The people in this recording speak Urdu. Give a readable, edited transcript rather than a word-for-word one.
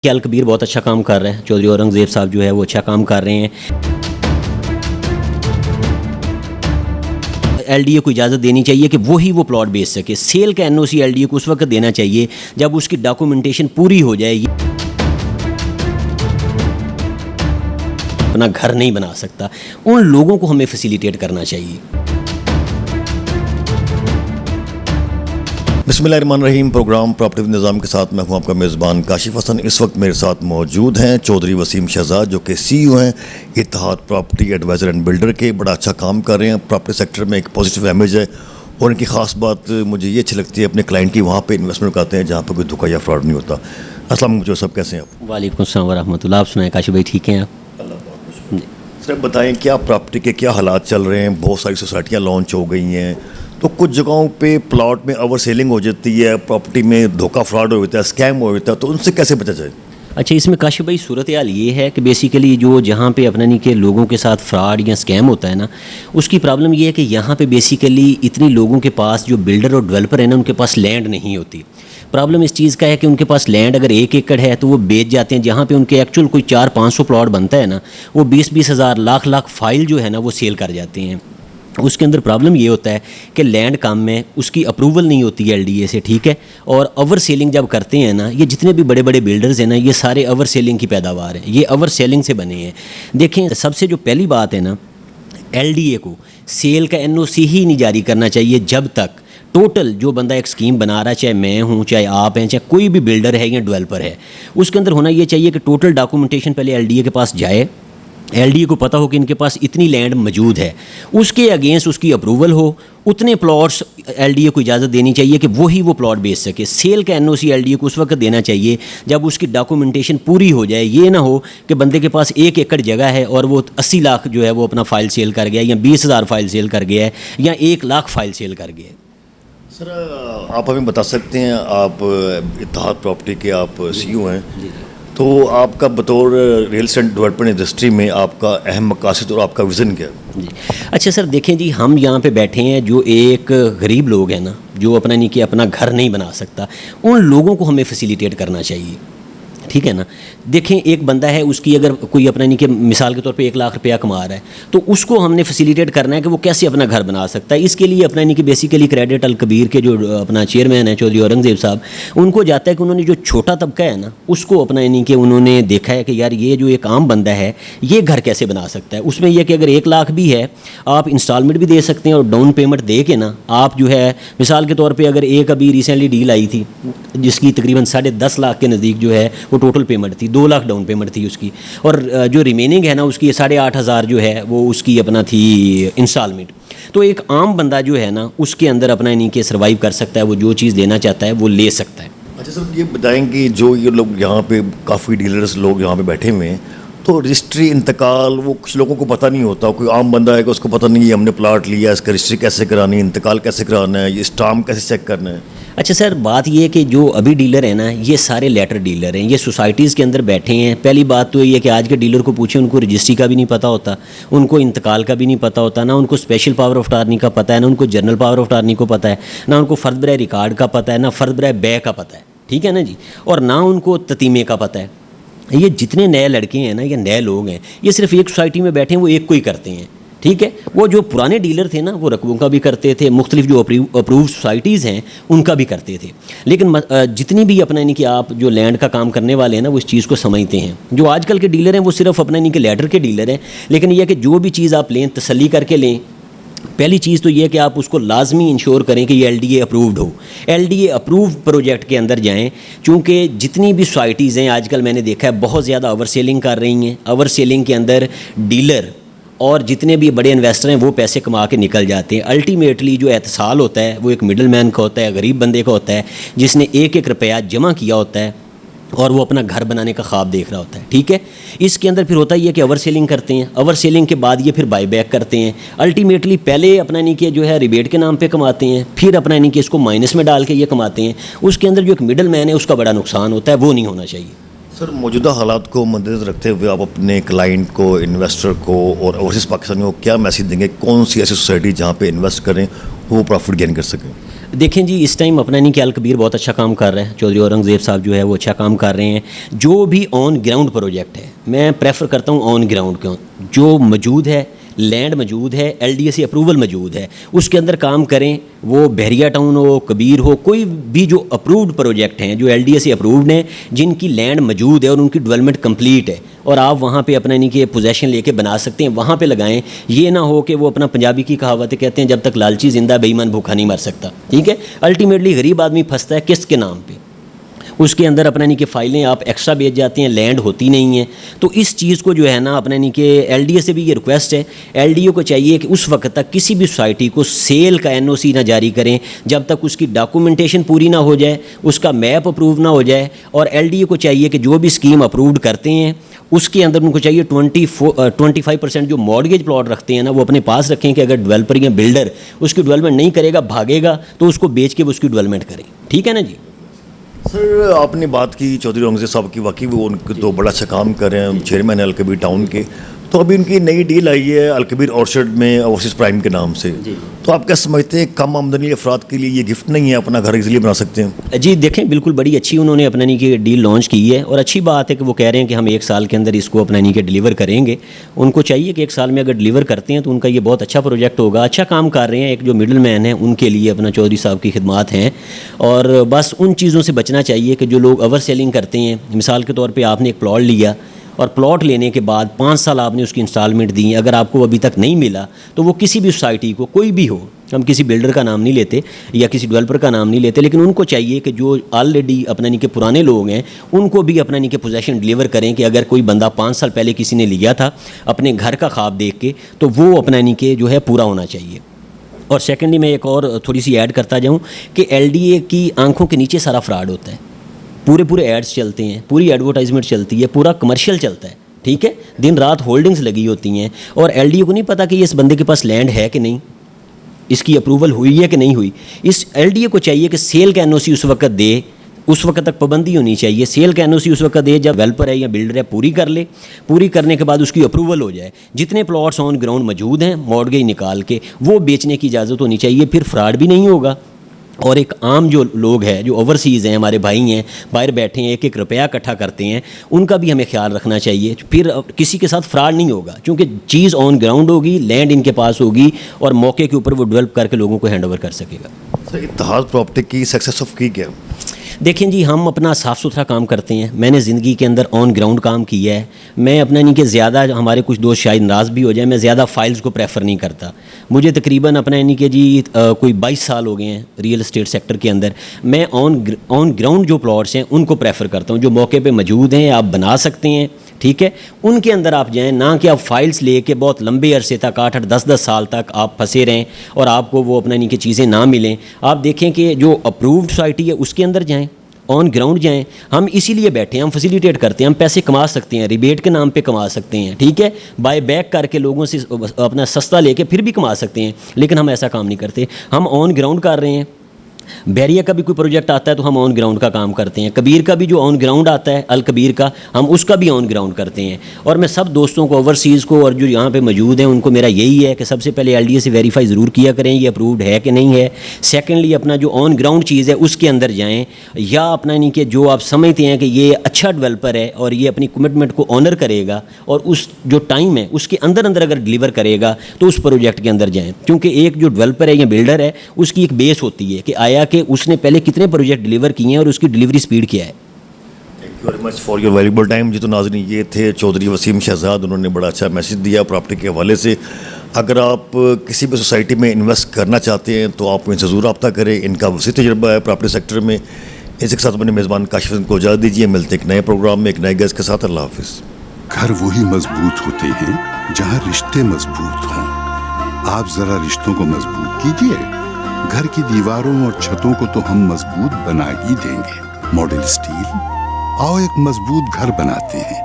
الکبیر بہت اچھا کام کر رہے ہیں، چودھری اورنگزیب صاحب جو ہے وہ اچھا کام کر رہے ہیں۔ ایل ڈی اے کو اجازت دینی چاہیے کہ وہی وہ پلاٹ بیچ سکے۔ سیل کا N O C L D A کو اس وقت دینا چاہیے جب اس کی ڈاکومنٹیشن پوری ہو جائے۔ اپنا گھر نہیں بنا سکتا، ان لوگوں کو ہمیں فیسیلیٹیٹ کرنا چاہیے۔ بسم اللہ الرحمن الرحیم۔ پروگرام پراپرٹی نظام کے ساتھ میں ہوں آپ کا میزبان کاشف حسن۔ اس وقت میرے ساتھ موجود ہیں چودھری وسیم شہزاد، جو کہ سی ای او ہیں اتحاد پراپرٹی ایڈوائزر اینڈ بلڈر کے۔ بڑا اچھا کام کر رہے ہیں، پراپرٹی سیکٹر میں ایک پازیٹیو امیج ہے، اور ان کی خاص بات مجھے یہ اچھی لگتی ہے اپنے کلائنٹ کی وہاں پہ انویسٹمنٹ کرتے ہیں جہاں پہ کوئی دھوکہ یا فراڈ نہیں ہوتا۔ السلام علیکم صاحب، کیسے ہیں آپ؟ وعلیکم السلام ورحمۃ اللہ۔ آپ سنائیں کاشف بھائی، ٹھیک ہیں آپ؟ اللہ بہت خوش۔ سر بتائیں کیا پراپرٹی کے کیا حالات چل رہے ہیں؟ بہت ساری سوسائٹیاں لانچ ہو گئی ہیں، تو کچھ جگہوں پہ پلاٹ میں اوور سیلنگ ہو جاتی ہے، پراپرٹی میں دھوکہ فراڈ ہو جاتا ہے، اسکیم ہو جاتا ہے، تو ان سے کیسے بچا جائے؟ اچھا، اس میں کاشف بھائی صورتحال یہ ہے کہ بیسیکلی جو جہاں پہ اپنا نہیں کہ لوگوں کے ساتھ فراڈ یا اسکیم ہوتا ہے نا، اس کی پرابلم یہ ہے کہ یہاں پہ بیسیکلی اتنی لوگوں کے پاس جو بلڈر اور ڈیولپر ہیں نا، ان کے پاس لینڈ نہیں ہوتی۔ پرابلم اس چیز کا ہے کہ ان کے پاس لینڈ اگر 1 ایکڑ ہے تو وہ بیچ جاتے ہیں، جہاں پہ ان کے ایکچوئل کوئی 400-500 پلاٹ بنتا ہے نا، وہ 20-20 ہزار لاکھ فائل جو ہے نا وہ سیل کر جاتے ہیں۔ اس کے اندر پرابلم یہ ہوتا ہے کہ لینڈ کام میں اس کی اپروول نہیں ہوتی ہے ایل ڈی اے سے، ٹھیک ہے، اور اوور سیلنگ جب کرتے ہیں نا، یہ جتنے بھی بڑے بڑے بلڈرز ہیں نا، یہ سارے اوور سیلنگ کی پیداوار ہیں، یہ اوور سیلنگ سے بنے ہیں۔ دیکھیں، سب سے جو پہلی بات ہے نا، ایل ڈی اے کو سیل کا این او سی ہی نہیں جاری کرنا چاہیے جب تک ٹوٹل جو بندہ ایک اسکیم بنا رہا ہے، چاہے میں ہوں، چاہے آپ ہیں، چاہے کوئی بھی بلڈر ہے یا ڈیولپر ہے، اس کے اندر ہونا یہ چاہیے کہ ٹوٹل ڈاکومنٹیشن پہلے ایل ڈی اے کے پاس جائے، ایل ڈی اے کو پتہ ہو کہ ان کے پاس اتنی لینڈ موجود ہے، اس کے اگینسٹ اس کی اپروول ہو، اتنے پلاٹس ایل ڈی اے کو اجازت دینی چاہیے کہ وہی وہ پلاٹ بیچ سکے۔ سیل کا N O C L D A کو اس وقت دینا چاہیے جب اس کی ڈاکومنٹیشن پوری ہو جائے۔ یہ نہ ہو کہ بندے کے پاس 1 ایکڑ جگہ ہے اور وہ 80 لاکھ جو ہے وہ اپنا فائل سیل کر گیا، یا 20,000 فائل سیل کر گیا ہے، یا 1 لاکھ فائل سیل کر گیا ہے۔ سر آپ ہمیں بتا سکتے ہیں، آپ اتحاد پراپرٹی کے آپ سی ای او ہیں، تو آپ کا بطور ریل اسٹیٹ ڈیولپمنٹ انڈسٹری میں آپ کا اہم مقاصد اور آپ کا ویژن کیا ہے؟ جی اچھا سر، دیکھیں جی، ہم یہاں پہ بیٹھے ہیں جو ایک غریب لوگ ہیں نا، جو اپنا نہیں کہ اپنا گھر نہیں بنا سکتا، ان لوگوں کو ہمیں فیسیلیٹیٹ کرنا چاہیے، ٹھیک ہے نا۔ دیکھیں، ایک بندہ ہے، اس کی اگر کوئی اپنا نہیں کہ مثال کے طور پہ 1 لاکھ روپیہ کما رہا ہے، تو اس کو ہم نے فیسیلیٹیٹ کرنا ہے کہ وہ کیسے اپنا گھر بنا سکتا ہے۔ اس کے لیے اپنا نہیں کہ بیسیکلی کریڈٹ الکبیر کے جو اپنا چیئرمین ہیں چودھری اورنگزیب صاحب، ان کو جاتا ہے کہ انہوں نے جو چھوٹا طبقہ ہے نا، اس کو اپنا نہیں کہ انہوں نے دیکھا ہے کہ یار یہ جو ایک عام بندہ ہے، یہ گھر کیسے بنا سکتا ہے۔ اس میں یہ کہ اگر 1 لاکھ بھی ہے، آپ انسٹالمنٹ بھی دے سکتے ہیں، اور ڈاؤن پیمنٹ دے کے نا آپ جو ہے مثال کے طور پہ اگر ایک ابھی ریسنٹلی ڈیل آئی تھی جس کی تقریباً 10.5 لاکھ کے نزدیک جو ہے وہ ٹوٹل پیمنٹ تھی، 2 لاکھ ڈاؤن پیمنٹ تھی اس کی، اور جو ریمیننگ ہے نا اس کی 8,500 جو ہے وہ اس کی اپنا تھی انسٹالمنٹ۔ تو ایک عام بندہ جو ہے نا، اس کے اندر اپنا نہیں کہ سروائیو کر سکتا ہے، وہ جو چیز لینا چاہتا ہے وہ لے سکتا ہے۔ اچھا سر، یہ بتائیں کہ جو یہ لوگ یہاں پہ کافی ڈیلرز لوگ یہاں پہ بیٹھے ہوئے ہیں، تو رجسٹری انتقال وہ کچھ لوگوں کو پتہ نہیں ہوتا، کوئی عام بندہ ہے کہ اس کو پتہ نہیں ہے ہم نے پلاٹ لیا، اس کا رجسٹری کیسے کرانی ہے، انتقال کیسے کرانا ہے، یہ اسٹامپ کیسے چیک کرنا ہے؟ اچھا سر، بات یہ ہے کہ جو ابھی ڈیلر ہیں نا، یہ سارے لیٹر ڈیلر ہیں، یہ سوسائٹیز کے اندر بیٹھے ہیں۔ پہلی بات تو یہ ہے کہ آج کے ڈیلر کو پوچھیں، ان کو رجسٹری کا بھی نہیں پتہ ہوتا، ان کو انتقال کا بھی نہیں پتہ ہوتا، نہ ان کو اسپیشل پاور آف اٹارنی کا پتہ ہے، نہ ان کو جنرل پاور آف اٹارنی کو پتہ ہے، نہ ان کو فرد برائے ریکارڈ کا پتہ ہے، نہ فرد برائے بے کا پتہ ہے، ٹھیک ہے نا جی، اور نہ ان کو تتیمے کا پتہ ہے۔ یہ جتنے نئے لڑکے ہیں نا، یہ نئے لوگ ہیں، یہ صرف ایک سوسائٹی میں بیٹھے ہیں، وہ ایک کو ہی کرتے ہیں، ٹھیک ہے۔ وہ جو پرانے ڈیلر تھے نا، وہ رقبوں کا بھی کرتے تھے، مختلف جو اپروو سوسائٹیز ہیں ان کا بھی کرتے تھے، لیکن جتنی بھی اپنا نہیں کہ آپ جو لینڈ کا کام کرنے والے ہیں نا، وہ اس چیز کو سمجھتے ہیں۔ جو آج کل کے ڈیلر ہیں وہ صرف اپنا نہیں کہ لیٹر کے ڈیلر ہیں، لیکن یہ کہ جو بھی چیز آپ لیں تسلی کر کے لیں۔ پہلی چیز تو یہ کہ آپ اس کو لازمی انشور کریں کہ یہ ایل ڈی اے اپرووڈ ہو، ایل ڈی اے اپرووڈ پروجیکٹ کے اندر جائیں، چونکہ جتنی بھی سوسائٹیز ہیں آج کل میں نے دیکھا ہے بہت زیادہ اوور سیلنگ کر رہی ہیں۔ اوور سیلنگ کے اندر ڈیلر اور جتنے بھی بڑے انویسٹر ہیں وہ پیسے کما کے نکل جاتے ہیں۔ الٹیمیٹلی جو اتصال ہوتا ہے وہ ایک مڈل مین کا ہوتا ہے، غریب بندے کا ہوتا ہے، جس نے 1 روپیہ جمع کیا ہوتا ہے اور وہ اپنا گھر بنانے کا خواب دیکھ رہا ہوتا ہے، ٹھیک ہے۔ اس کے اندر پھر ہوتا ہی ہے کہ اوور سیلنگ کرتے ہیں، اوور سیلنگ کے بعد یہ پھر بائی بیک کرتے ہیں۔ الٹیمیٹلی پہلے اپنا نہیں کہ جو ہے ریبیٹ کے نام پہ کماتے ہیں، پھر اپنا نہیں کہ اس کو مائنس میں ڈال کے یہ کماتے ہیں۔ اس کے اندر جو ایک مڈل مین ہے اس کا بڑا نقصان ہوتا ہے، وہ نہیں ہونا چاہیے۔ سر موجودہ حالات کو مدنظر رکھتے ہوئے آپ اپنے کلائنٹ کو، انویسٹر کو اور اوورسیز پاکستانیوں کو کیا میسیج دیں گے؟ کون سی ایسی سوسائٹی جہاں پہ انویسٹ کریں وہ پروفٹ گین کر سکیں؟ دیکھیں جی اس ٹائم اپنا نہیں کہ الکبیر بہت اچھا کام کر رہے ہیں, چودھری اورنگزیب صاحب جو ہے وہ اچھا کام کر رہے ہیں. جو بھی آن گراؤنڈ پروجیکٹ ہے میں پریفر کرتا ہوں آن گراؤنڈ کو, جو موجود ہے لینڈ موجود ہے, L D A C approval موجود ہے, اس کے اندر کام کریں. وہ بحریہ ٹاؤن ہو, کبیر ہو, کوئی بھی جو اپرووڈ پروجیکٹ ہیں جو L D A C approved ہیں, جن کی لینڈ موجود ہے اور ان کی ڈیولپمنٹ کمپلیٹ ہے, اور آپ وہاں پہ اپنا نہیں کہ پوزیشن لے کے بنا سکتے ہیں, وہاں پہ لگائیں. یہ نہ ہو کہ وہ اپنا پنجابی کی کہاوتیں کہتے ہیں جب تک لالچی زندہ بے ایمان بھوکا نہیں مر سکتا. ٹھیک ہے, الٹیمیٹلی غریب آدمی پھنستا ہے قسط کے نام پہ, اس کے اندر اپنا نہیں کہ فائلیں آپ ایکسٹرا بیچ جاتے ہیں, لینڈ ہوتی نہیں ہیں. تو اس چیز کو جو ہے نا اپنا نہیں کہ ایل ڈی اے سے بھی یہ ریکویسٹ ہے, ایل ڈی اے کو چاہیے کہ اس وقت تک کسی بھی سوسائٹی کو سیل کا این او سی نہ جاری کریں جب تک اس کی ڈاکومنٹیشن پوری نہ ہو جائے, اس کا میپ اپروو نہ ہو جائے. اور ایل ڈی اے کو چاہیے کہ جو بھی اسکیم اپرووڈ کرتے ہیں اس کے اندر ان کو چاہیے 25% جو مارگیج پلاٹ رکھتے ہیں نا وہ اپنے پاس رکھیں, کہ اگر ڈیولپر یا بلڈر اس کی ڈیولپمنٹ نہیں کرے گا, بھاگے گا, تو اس کو بیچ کے وہ اس کی ڈیولپمنٹ کریں. ٹھیک ہے نا جی. سر آپ نے بات کی چودھری اورنگزیب صاحب کی, واقعی وہ ان کے تو بڑا اچھا کام کر رہے ہیں, چیئرمین ہیں الکبیر ٹاؤن کے. تو ابھی ان کی نئی ڈیل آئی ہے الکبیر اورچرڈ میں اوورسیز پرائم کے نام سے. تو آپ کیا سمجھتے ہیں کم آمدنی افراد کے لیے یہ گفٹ نہیں ہے, اپنا گھر ایزیلی بنا سکتے ہیں؟ جی دیکھیں بالکل بڑی اچھی انہوں نے اپنا نہیں کہ ڈیل لانچ کی ہے, اور اچھی بات ہے کہ وہ کہہ رہے ہیں کہ ہم 1 سال کے اندر اس کو اپنا نہیں کہ ڈیلیور کریں گے. ان کو چاہیے کہ 1 سال میں اگر ڈیلیور کرتے ہیں تو ان کا یہ بہت اچھا پروجیکٹ ہوگا. اچھا کام کر رہے ہیں, ایک جو مڈل مین ہیں ان کے لیے اپنا چودھری صاحب کی خدمات ہیں. اور بس ان چیزوں سے بچنا چاہیے کہ جو لوگ اوور سیلنگ کرتے ہیں. مثال کے طور پہ آپ نے ایک پلاٹ لیا اور پلاٹ لینے کے بعد 5 سال آپ نے اس کی انسٹالمنٹ دی, اگر آپ کو ابھی تک نہیں ملا تو وہ کسی بھی سوسائٹی کو, کوئی بھی ہو, ہم کسی بلڈر کا نام نہیں لیتے یا کسی ڈیولپر کا نام نہیں لیتے, لیکن ان کو چاہیے کہ جو آلریڈی اپنا نہیں کہ پرانے لوگ ہیں ان کو بھی اپنا نہیں کہ پوزیشن ڈیلیور کریں. کہ اگر کوئی بندہ 5 سال پہلے کسی نے لیا تھا اپنے گھر کا خواب دیکھ کے, تو وہ اپنا نہیں کہ جو ہے پورا ہونا چاہیے. اور سیکنڈلی میں ایک اور تھوڑی سی ایڈ کرتا جاؤں کہ ایل ڈی اے کی آنکھوں کے نیچے سارا فراڈ ہوتا ہے. پورے ایڈز چلتے ہیں, پوری ایڈورٹائزمنٹ چلتی ہے, پورا کمرشل چلتا ہے. ٹھیک ہے, دن رات ہولڈنگز لگی ہوتی ہیں, اور ایل ڈی اے کو نہیں پتہ کہ یہ اس بندے کے پاس لینڈ ہے کہ نہیں, اس کی اپروول ہوئی ہے کہ نہیں ہوئی. اس ایل ڈی اے کو چاہیے کہ سیل کا این او سی اس وقت دے, اس وقت تک پابندی ہونی چاہیے. سیل کا این او سی اس وقت دے جب ڈیولپر ہے یا بلڈر ہے پوری کر لے, پوری کرنے کے بعد اس کی اپروول ہو جائے. جتنے پلاٹس آن گراؤنڈ موجود ہیں مارگیج نکال کے وہ بیچنے کی اجازت ہونی چاہیے, پھر فراڈ بھی نہیں ہوگا. اور ایک عام جو لوگ ہیں جو اوورسیز ہیں, ہمارے بھائی ہیں باہر بیٹھے ہیں, 1-1 روپیہ اکٹھا کرتے ہیں, ان کا بھی ہمیں خیال رکھنا چاہیے. پھر کسی کے ساتھ فراڈ نہیں ہوگا, کیونکہ چیز آن گراؤنڈ ہوگی, لینڈ ان کے پاس ہوگی, اور موقع کے اوپر وہ ڈیولپ کر کے لوگوں کو ہینڈ اوور کر سکے گا. سر اتحاد پراپرٹی کی سکسیس آف کی کیا؟ دیکھیں جی ہم اپنا صاف ستھرا کام کرتے ہیں. میں نے زندگی کے اندر آن گراؤنڈ کام کیا ہے. میں اپنا نہیں کہ زیادہ, ہمارے کچھ دوست شاید ناراض بھی ہو جائیں, میں زیادہ فائلز کو پریفر نہیں کرتا. مجھے تقریباً اپنا نہیں کہ جی کوئی 22 سال ہو گئے ہیں ریئل اسٹیٹ سیکٹر کے اندر. میں آن گراؤنڈ جو پلاٹس ہیں ان کو پریفر کرتا ہوں, جو موقع پہ موجود ہیں آپ بنا سکتے ہیں. ٹھیک ہے, ان کے اندر آپ جائیں, نہ کہ آپ فائلز لے کے بہت لمبے عرصے تک 8-8 10-10 سال تک آپ پھنسے رہیں اور آپ کو وہ اپنا نہیں کہ چیزیں نہ ملیں. آپ دیکھیں کہ جو اپرووڈ سوسائٹی ہے اس کے اندر جائیں, آن گراؤنڈ جائیں. ہم اسی لیے بیٹھے ہیں, ہم فیسیلیٹیٹ کرتے ہیں, ہم پیسے کما سکتے ہیں, ریبیٹ کے نام پہ کما سکتے ہیں. ٹھیک ہے, بائی بیک کر کے لوگوں سے اپنا سستا لے کے پھر بھی کما سکتے ہیں, لیکن ہم ایسا کام نہیں کرتے. ہم آن گراؤنڈ کر رہے ہیں. بحریہ کا بھی کوئی پروجیکٹ آتا ہے تو ہم آن گراؤنڈ کا کام کرتے ہیں. کبیر کا بھی جو آن گراؤنڈ آتا ہے الکبیر کا, ہم اس کا بھی آن گراؤنڈ کرتے ہیں. اور میں سب دوستوں کو اوورسیز کو اور جو یہاں پہ موجود ہیں ان کو میرا یہی ہے کہ سب سے پہلے ایل ڈی اے سے ویریفائی ضرور کیا کریں یہ اپرووڈ ہے کہ نہیں ہے. سیکنڈلی اپنا جو آن گراؤنڈ چیز ہے اس کے اندر جائیں, یا اپنا نہیں کہ جو آپ سمجھتے ہیں کہ یہ اچھا ڈیولپر ہے اور یہ اپنی کمٹمنٹ کو آنر کرے گا اور اس جو ٹائم ہے اس کے اندر اگر ڈیلیور کرے گا تو اس پروجیکٹ کے اندر جائیں. کیونکہ ایک جو ڈیولپر ہے یا بلڈر ہے اس کی ایک بیس ہوتی ہے کہ آیا کہ اس نے پہلے کتنے پروجیکٹ ڈیلیور کیے ہیں اور اس کی ڈیلیوری سپیڈ کیا ہے. Thank you very much for your valuable time. جی تو ناظرین یہ تھے چودھری وسیم شہزاد, انہوں نے بڑا اچھا میسج دیا پراپرٹی کے حوالے سے. اگر آپ کسی بھی سوسائٹی میں انویسٹ کرنا چاہتے ہیں تو آپ ان سے ضرور رابطہ کریں, ان کا وسیع تجربہ ہے پراپرٹی سیکٹر میں. اس کے ساتھ اپنے میزبان کاشف حسن کو اجازت دیجیے, ملتے ایک نئے پروگرام میں ایک نئے گیسٹ کے ساتھ. اللہ حافظ. گھر وہی مضبوط ہوتے ہیں جہاں رشتے مضبوط ہوں. آپ ذرا رشتوں کو مضبوط کیجیے. گھر کی دیواروں اور چھتوں کو تو ہم مضبوط بنا ہی دیں گے. ماڈل اسٹیل, آؤ ایک مضبوط گھر بناتے ہیں.